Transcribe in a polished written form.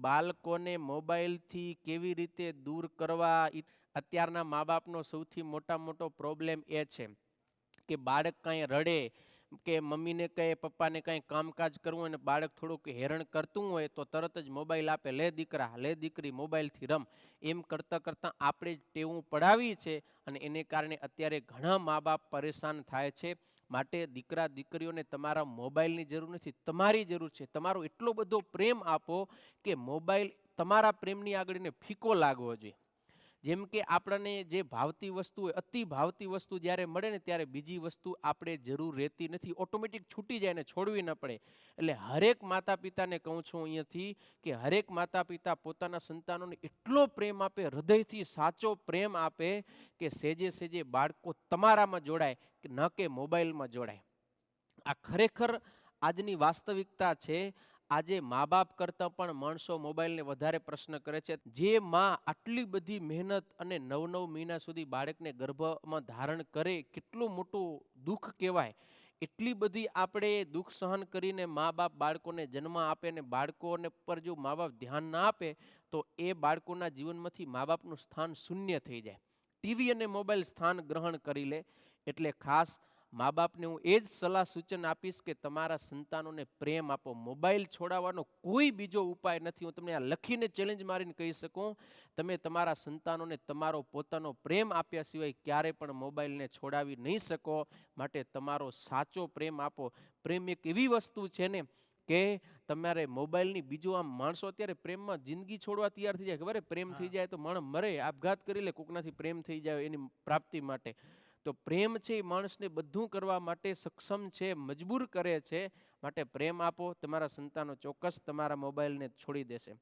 બાળકોને મોબાઈલથી કેવી રીતે દૂર કરવા અત્યારના મા બાપનો સૌથી મોટો પ્રોબ્લેમ એ છે કે બાળક કાંઈ રડે કે મમ્મીને કહે પપ્પાને કાંઈ કામકાજ કરવું અને બાળક થોડુંક હેરાન કરતું હોય તો તરત જ મોબાઈલ આપે, લે દીકરા લે દીકરી મોબાઈલથી રમ. એમ કરતાં કરતાં આપણે જ ટેવું પડાવી છે અને એને કારણે અત્યારે ઘણા મા બાપ પરેશાન થાય છે. માટે દીકરા દીકરીઓને તમારા મોબાઈલની જરૂર નથી, તમારી જરૂર છે. તમારો એટલો બધો પ્રેમ આપો કે મોબાઈલ તમારા પ્રેમની આગળ એને ફીકો લાગવો જોઈએ. જેમ કે આપણને જે ભાવતી વસ્તુ હોય, અતિ ભાવતી વસ્તુ જ્યારે મળે ને ત્યારે બીજી વસ્તુ આપણે જરૂર રહેતી નથી, ઓટોમેટિક છૂટી જાય ને છોડવી ન પડે. એટલે હરેક માતા પિતાને કહું છું અહીંયાથી કે હરેક માતા પિતા પોતાના સંતાનોને એટલો પ્રેમ આપે, હૃદયથી સાચો પ્રેમ આપે કે સેજે સેજે બાળકો તમારામાં જોડાય કે ન કે મોબાઈલમાં જોડાય. આ ખરેખર આજની વાસ્તવિકતા છે. આજે મા બાપ કરતાં પણ માણસો મોબાઈલને વધારે પ્રશ્ન કરે છે. જે માં આટલી બધી મહેનત અને 9 મહિના સુધી બાળકને ગર્ભમાં ધારણ કરે, કેટલું મોટું દુઃખ કહેવાય. એટલી બધી આપણે દુઃખ સહન કરીને મા બાપ બાળકોને જન્મ આપે ને બાળકોને પર જો મા બાપ ધ્યાન ના આપે તો એ બાળકોના જીવનમાંથી મા બાપનું સ્થાન શૂન્ય થઈ જાય. ટીવી અને મોબાઈલ સ્થાન ગ્રહણ કરી લે. એટલે ખાસ મા બાપને હું એ જ સલાહ સૂચન આપીશ કે તમારા સંતાનોને પ્રેમ આપો. મોબાઈલ છોડાવવાનો કોઈ બીજો ઉપાય નથી. હું તમને આ લખીને ચેલેન્જ મારીને કહી શકું, તમે તમારા સંતાનોને તમારો પોતાનો પ્રેમ આપ્યા સિવાય ક્યારે પણ મોબાઈલને છોડાવી નહીં શકો. માટે તમારો સાચો પ્રેમ આપો. પ્રેમ એક એવી વસ્તુ છે ને કે તમારે મોબાઈલની બીજું આમ માણસો અત્યારે પ્રેમમાં જિંદગી છોડવા તૈયાર થઈ જાય. ખબર પ્રેમ થઈ જાય તો માણસ મરે, આપઘાત કરી લે, કોકનાથી પ્રેમ થઈ જાય એની પ્રાપ્તિ માટે. તો પ્રેમ છે એ માણસને બધું કરવા માટે સક્ષમ છે, મજબૂર કરે છે. માટે પ્રેમ આપો. તમારા સંતાનો ચોક્કસ તમારા મોબાઈલને છોડી દેશે.